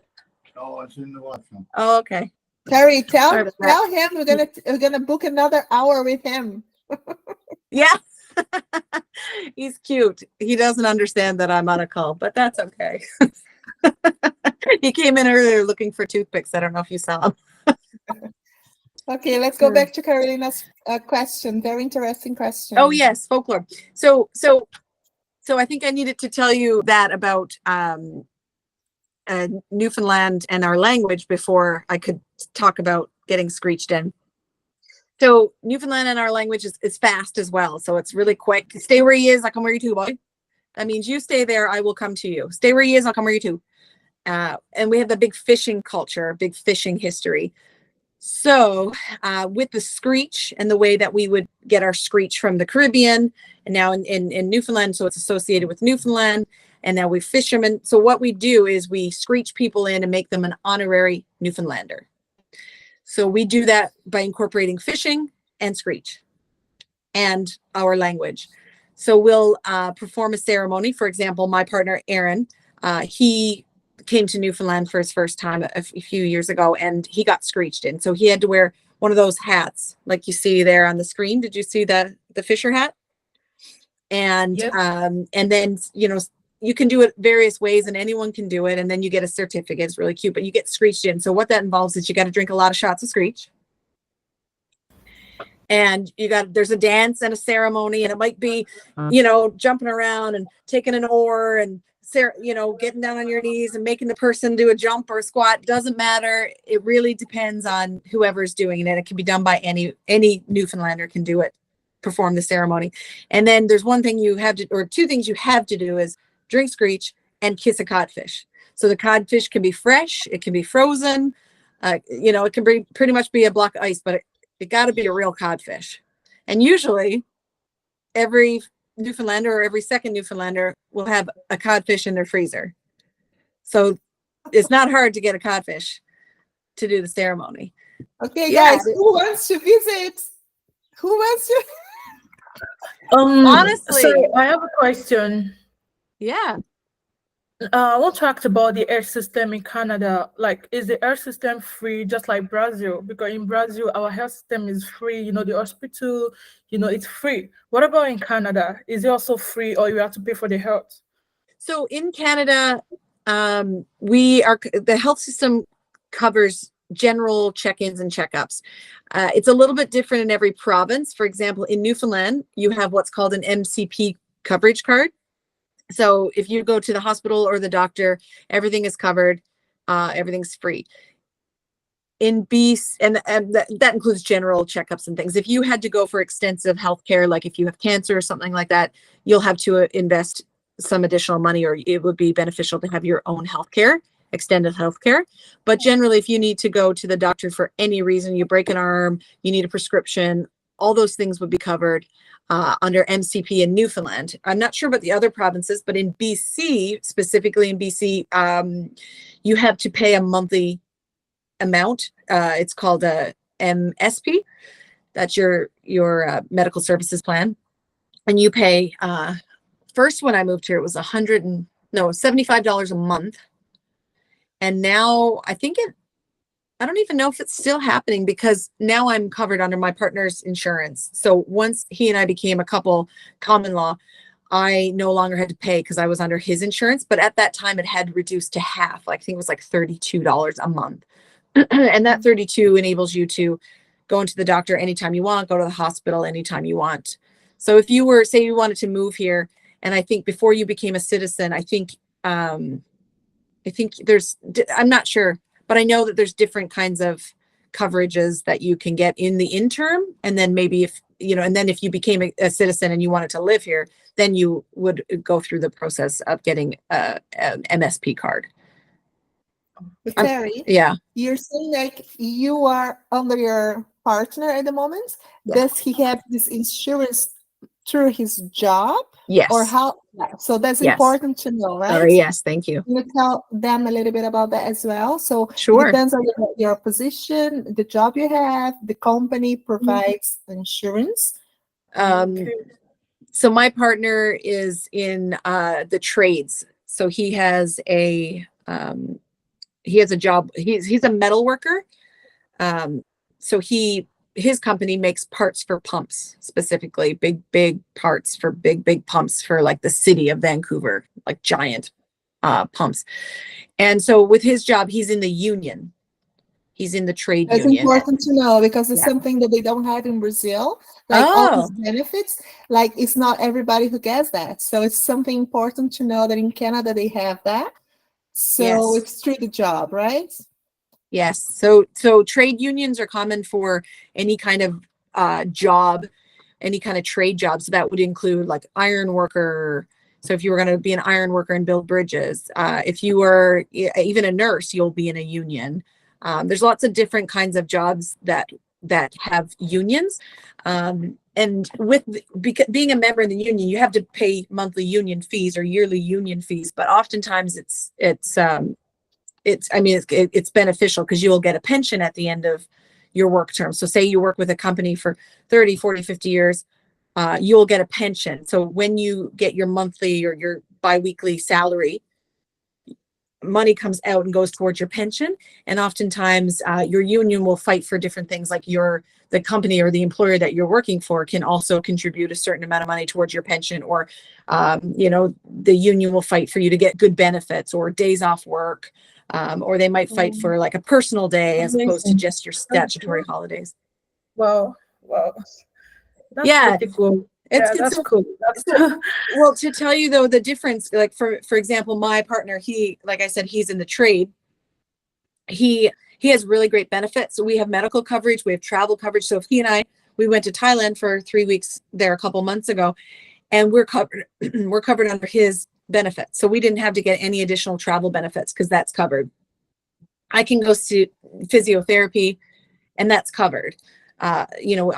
Oh, it's in the washroom. Oh, okay. Terry, tell him we're gonna book another hour with him. Yeah. He's cute. He doesn't understand that I'm on a call, but that's okay. He came in earlier looking for toothpicks. I don't know if you saw him. Okay, let's go back to Carolina's question. Very interesting question. Oh yes, folklore. So I think I needed to tell you that about Newfoundland and our language before I could talk about getting screeched in. So Newfoundland and our language is fast as well. So it's really quick. Stay where he is. I come where you too, boy. That means you stay there, I will come to you. Stay where he is, I'll come where you too. And we have the big fishing culture, big fishing history. So with the screech and the way that we would get our screech from the Caribbean and now in Newfoundland, so it's associated with Newfoundland, and now we fishermen. So what we do is we screech people in and make them an honorary Newfoundlander. So we do that by incorporating fishing and screech and our language. So we'll perform a ceremony. For example, my partner, Aaron, he came to Newfoundland for his first time a few years ago, and he got screeched in. So he had to wear one of those hats like you see there on the screen. Did you see the fisher hat? And Yep. And then, you know, you can do it various ways and anyone can do it. And then you get a certificate. It's really cute, but you get screeched in. So what that involves is you got to drink a lot of shots of screech. And there's a dance and a ceremony, and it might be, you know, jumping around and taking an oar and, you know, getting down on your knees and making the person do a jump or a squat. Doesn't matter. It really depends on whoever's doing it. It can be done by any Newfoundlander can do it, perform the ceremony. And then there's one thing you have to, or two things you have to do is drink screech and kiss a codfish. So the codfish can be fresh, it can be frozen, you know, it can be pretty much be a block of ice, but it got to be a real codfish. And usually every Newfoundlander or every second Newfoundlander will have a codfish in their freezer. So it's not hard to get a codfish to do the ceremony. Okay, Yeah. guys, who wants to visit? Who wants to? Honestly. So I have a question. Yeah. We'll talk about the air system in Canada. Like, is the air system free, just like Brazil? Because in Brazil, our health system is free. You know, the hospital, you know, it's free. What about in Canada? Is it also free, or you have to pay for the health? So in Canada, the health system covers general check-ins and checkups. It's a little bit different in every province. For example, in Newfoundland, you have what's called an MCP coverage card. So if you go to the hospital or the doctor, everything is covered, everything's free. In BC, and that includes general checkups and things. If you had to go for extensive healthcare, like if you have cancer or something like that, you'll have to invest some additional money, or it would be beneficial to have your own healthcare, extended healthcare. But generally, if you need to go to the doctor for any reason, you break an arm, you need a prescription, all those things would be covered under MCP in Newfoundland. I'm not sure about the other provinces, but in BC, specifically in BC, you have to pay a monthly amount. It's called a MSP. That's your medical services plan. And you pay, first when I moved here, it was $75 a month. And now I think I don't even know if it's still happening, because now I'm covered under my partner's insurance. So once he and I became a couple, common law, I no longer had to pay because I was under his insurance. But at that time, it had reduced to half. Like, I think it was like $32 a month. And that 32 enables you to go into the doctor anytime you want, go to the hospital anytime you want. So if you were, say you wanted to move here, and I think before you became a citizen, I think there's, I'm not sure, but I know that there's different kinds of coverages that you can get in the interim. And then maybe if, you know, and then if you became a citizen and you wanted to live here, then you would go through the process of getting an MSP card. Terry, Yeah. you're saying like you are under your partner at the moment. Yeah. Does he have this insurance through his job? Yes. Or how? So that's Yes. important to know, right? Sorry, yes, thank you. Can you tell them a little bit about that as well? So Sure. it depends on your position, the job you have, the company provides insurance. So my partner is in the trades. So he has a job. He's a metal worker. So his company makes parts for pumps, specifically big parts for big pumps for like the city of Vancouver, like giant pumps. And so with his job, he's in the union. He's in the trade That's union. important to know, because it's Yeah. something that they don't have in Brazil. Like all these benefits, like it's not everybody who gets that. So it's something important to know that in Canada they have that. So Yes. it's through the job, right? Yes. So trade unions are common for any kind of job, any kind of trade jobs. So that would include like iron worker, So if you were going to be an iron worker and build bridges, if you were even a nurse, you'll be in a union. There's lots of different kinds of jobs that have unions. And with being a member in the union, you have to pay monthly union fees or yearly union fees. But oftentimes it's beneficial because you will get a pension at the end of your work term. So say you work with a company for 30, 40, 50 years, you'll get a pension. So when you get your monthly or your biweekly salary, money comes out and goes towards your pension. And oftentimes your union will fight for different things, like the company or the employer that you're working for can also contribute a certain amount of money towards your pension, or the union will fight for you to get good benefits or days off work, or they might fight for like a personal day as opposed to just your statutory holidays. Wow. That's Yeah. pretty cool. That's cool. Well, to tell you though, the difference, like for example, my partner, he, like I said, he's in the trade. He has really great benefits. So we have medical coverage, we have travel coverage. So if he and we went to Thailand for 3 weeks there a couple months ago, and we're covered under his benefits. So we didn't have to get any additional travel benefits because that's covered. I can go to physiotherapy and that's covered. I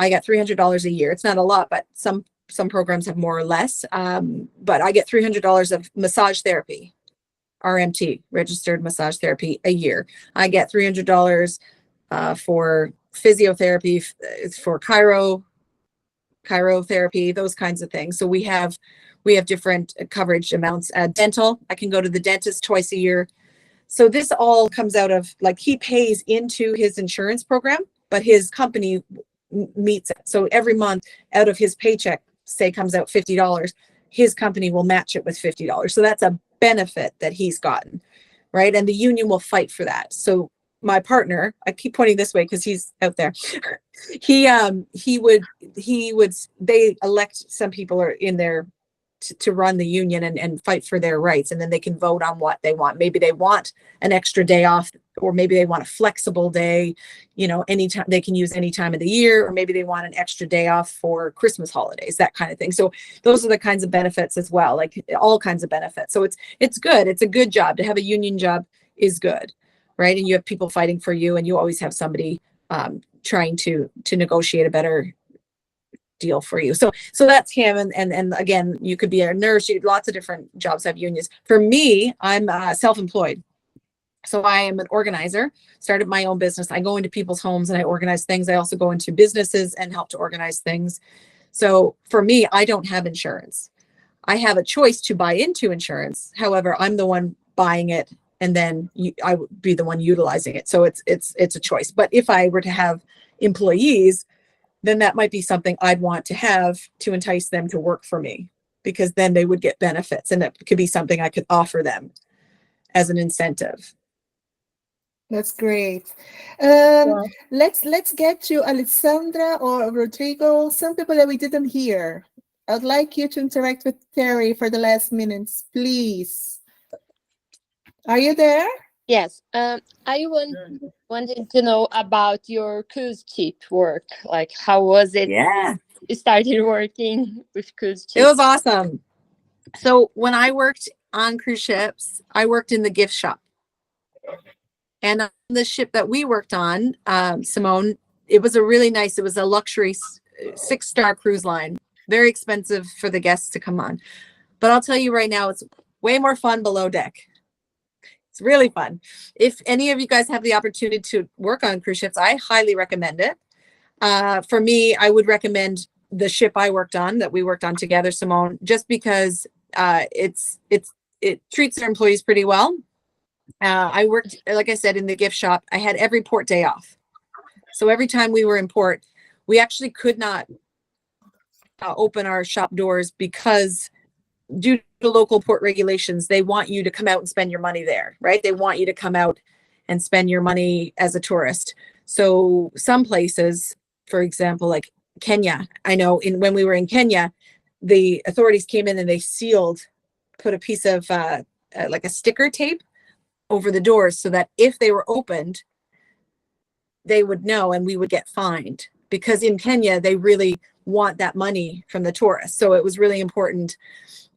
got $300 a year. It's not a lot, but some programs have more or less. But I get $300 of massage therapy, RMT, registered massage therapy, a year. I get $300 for physiotherapy, for chirotherapy, those kinds of things. So we have different coverage amounts. Dental, I can go to the dentist twice a year. So this all comes out of, like, he pays into his insurance program, but his company meets it. So every month out of his paycheck, say comes out $50, his company will match it with $50. So that's a benefit that he's gotten, right? And the union will fight for that. So my partner, I keep pointing this way because he's out there. They elect some people are in there to run the union and fight for their rights. And then they can vote on what they want. Maybe they want an extra day off, or maybe they want a flexible day, anytime they can use any time of the year, or maybe they want an extra day off for Christmas holidays, that kind of thing. So those are the kinds of benefits as well, like all kinds of benefits. So it's good. It's a good job. To have a union job is good, right? And you have people fighting for you, and you always have somebody trying to negotiate a better deal for you. So that's him. And again, you could be a nurse. Lots of different jobs have unions. For me, I'm self-employed. So I am an organizer, started my own business. I go into people's homes and I organize things. I also go into businesses and help to organize things. So for me, I don't have insurance. I have a choice to buy into insurance. However, I'm the one buying it, and then I would be the one utilizing it. So it's a choice. But if I were to have employees, then that might be something I'd want to have to entice them to work for me, because then they would get benefits, and that could be something I could offer them as an incentive. That's great. Wow. Let's get to Alessandra or Rodrigo, some people that we didn't hear. I'd like you to interact with Terry for the last minutes, please. Are you there? Yes. I wanted to know about your cruise ship work. Like, how was it? Yeah. You started working with cruise ships. It was awesome. So when I worked on cruise ships, I worked in the gift shop. And on the ship that we worked on, Simone, it was it was a luxury 6-star cruise line. Very expensive for the guests to come on. But I'll tell you right now, it's way more fun below deck. It's really fun. If any of you guys have the opportunity to work on cruise ships, I highly recommend it. For me, I would recommend the ship I worked on, that we worked on together, Simone, just because it treats their employees pretty well. I worked, like I said, in the gift shop. I had every port day off. So every time we were in port, we actually could not open our shop doors because due to local port regulations, they want you to come out and spend your money there, right? They want you to come out and spend your money as a tourist. So some places, for example, like Kenya, I know when we were in Kenya, the authorities came in and they put a piece of like a sticker tape over the doors so that if they were opened, they would know and we would get fined. Because in Kenya, they really want that money from the tourists. So it was really important,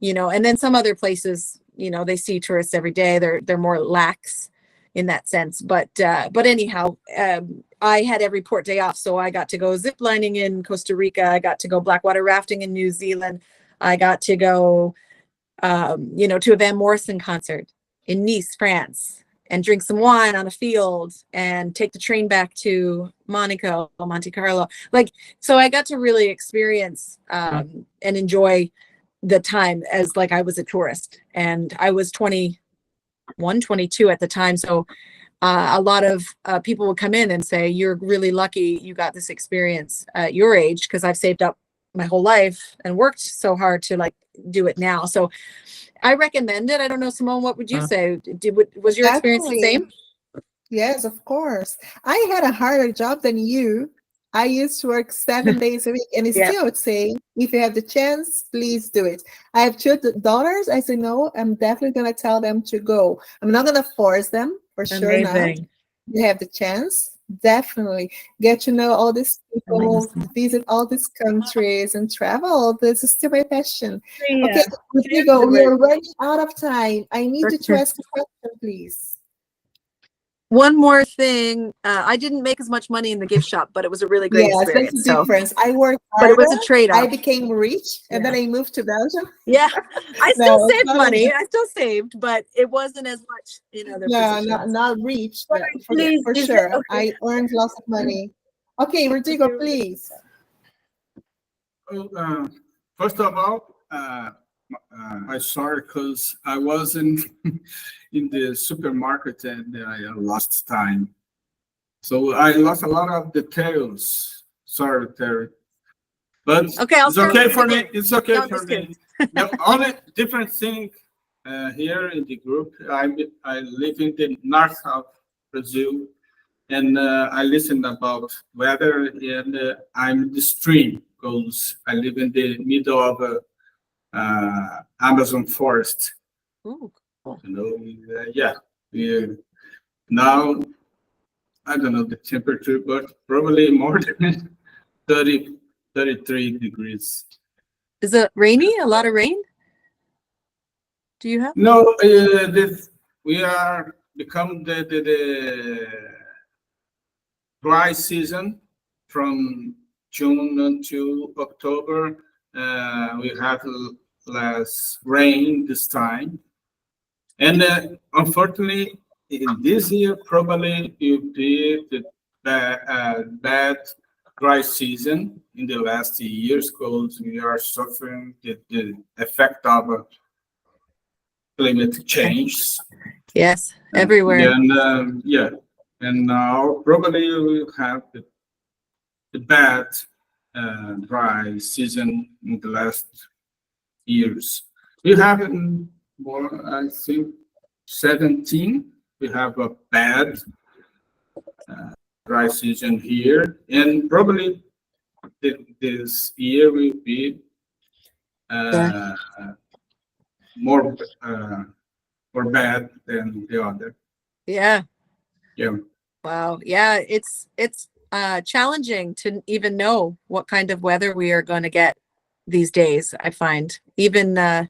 you know. And then some other places, you know, they see tourists every day. They're more lax in that sense. But anyhow, I had every port day off, so I got to go zip lining in Costa Rica. I got to go blackwater rafting in New Zealand. I got to go, you know, to a Van Morrison concert in Nice, France, and drink some wine on a field and take the train back to Monaco, Monte Carlo. Like, so I got to really experience and enjoy the time as like I was a tourist, and I was 21, 22 at the time. So a lot of people would come in and say, you're really lucky you got this experience at your age, because I've saved up my whole life and worked so hard to like do it now. So I recommend it. I don't know, Simone, what would you say? Was your experience the same? Yes, of course. I had a harder job than you. I used to work 7 days a week, and I still would say, if you have the chance, please do it. I have 2 daughters. I say, no, I'm definitely going to tell them to go. I'm not going to force them, for sure not. You have the chance, definitely get to know all these people, visit all these countries and travel. This is still my passion. Okay, Rodrigo, we are running out of time. I need you to ask a question, please. One more thing, I didn't make as much money in the gift shop, but it was a really great experience. That's the difference. I worked but harder, it was a trade-off. I became rich, and then I moved to Belgium. Yeah, I still No, saved not money. rich. I still saved, but it wasn't as much in other positions. Not rich, but Please, for is sure. it okay? I earned lots of money. Okay, Rodrigo, please. Well, first of all, I'm sorry because I was in the supermarket and I lost time. So I lost a lot of details. Sorry, Terry. But Okay, I'll it's start okay with for the me. game. It's okay No, I'm for just me. kidding. The only different thing here in the group, I live in the north of Brazil, and I listen about weather, and I'm the stream because I live in the middle of a Amazon forest. Ooh, cool. You know, now I don't know the temperature, but probably more than 30, 33 degrees. Is it rainy? A lot of rain? Do you have? No, we are become the dry season from June until October. We have less rain this time, and unfortunately, in this year probably will be the bad dry season in the last years because we are suffering the effect of climate change. Yes, everywhere. And and now probably we'll have the bad dry season in the last years. We have more, I think, 17. We have a bad dry season here, and probably this year will be more bad than the other. Yeah. Yeah. Wow. Yeah, it's challenging to even know what kind of weather we are going to get these days. I find even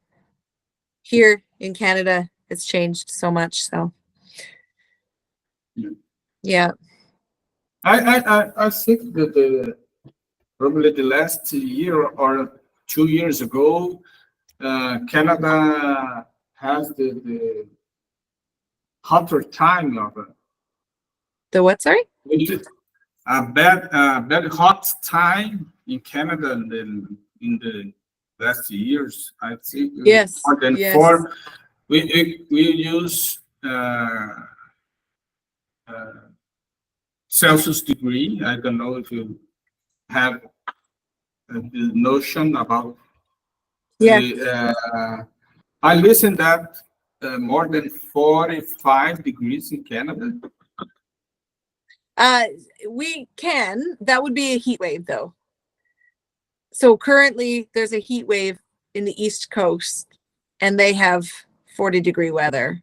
here in Canada, it's changed so much. So yeah. I think that probably the last year or 2 years ago, Canada has the hotter time of The what? Sorry. a bad hot time in Canada in the last years. I think Yes. more than Yes. 4. We use Celsius degree. I don't know if you have the notion about. Yeah. I listen that more than 45 degrees in Canada. We can. That would be a heat wave, though. So currently, there's a heat wave in the East Coast, and they have 40-degree weather.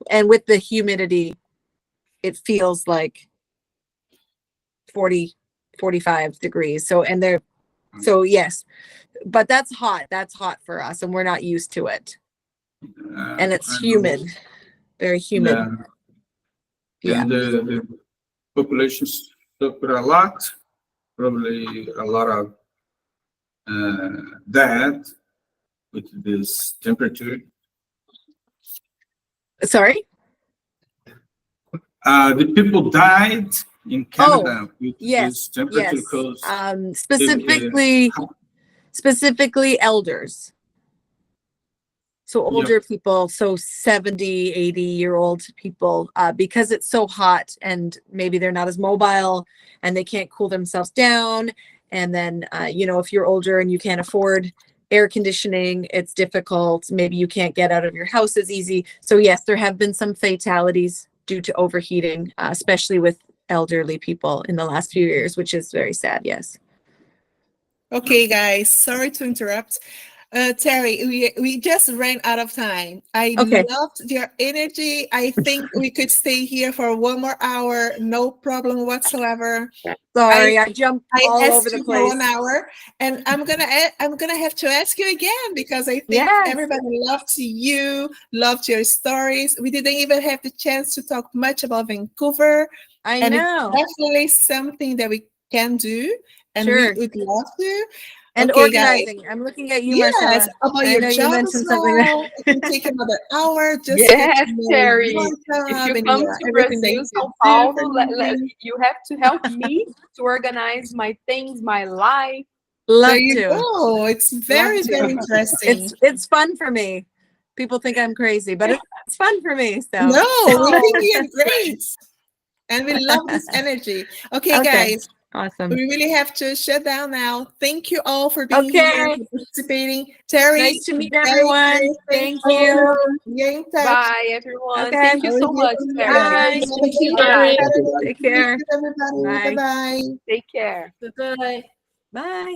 And with the humidity, it feels like 40, 45 degrees. So, and they're So yes, but that's hot. That's hot for us, and we're not used to it. And it's I know. humid, very humid. Yeah. Yeah. And the population suffer a lot, probably a lot of death with this temperature. Sorry? The people died in Canada with this temperature Yes. because Specifically elders. So older people, so 70, 80-year-old people, because it's so hot and maybe they're not as mobile and they can't cool themselves down. And then, if you're older and you can't afford air conditioning, it's difficult. Maybe you can't get out of your house as easy. So yes, there have been some fatalities due to overheating, especially with elderly people in the last few years, which is very sad. Yes. Okay, guys, sorry to interrupt. Terry, we just ran out of time. I loved your energy. I think we could stay here for 1 more hour, no problem whatsoever. Sorry, I jumped all asked over the you place. for 1 hour, and I'm gonna have to ask you again because I think everybody loved you, loved your stories. We didn't even have the chance to talk much about Vancouver. I know. It's definitely something that we can do, and Sure. we would love to. And Okay, organizing. guys. I'm looking at you, Yes, Marcella. about I your know you job mentioned as something. well. It can take another hour just Yes, to get to know Terry. your If job you and come your, to everything that Brazil, you São do Paulo, for living. you have to help me to organize my things, my life. Love There you to. go. It's very, Love to. very interesting. It's fun for me. People think I'm crazy, but it's fun for me. So No, we think you're great. And we love this energy. Okay, guys. Awesome. We really have to shut down now. Thank you all for being here, for participating. Terry, Nice to meet everyone. Thank you. You're in touch. Bye, everyone. Okay. Thank you so much, Terry. Bye. Bye. Take care. Everybody. Bye. Bye-bye. Take care. Bye-bye. Bye.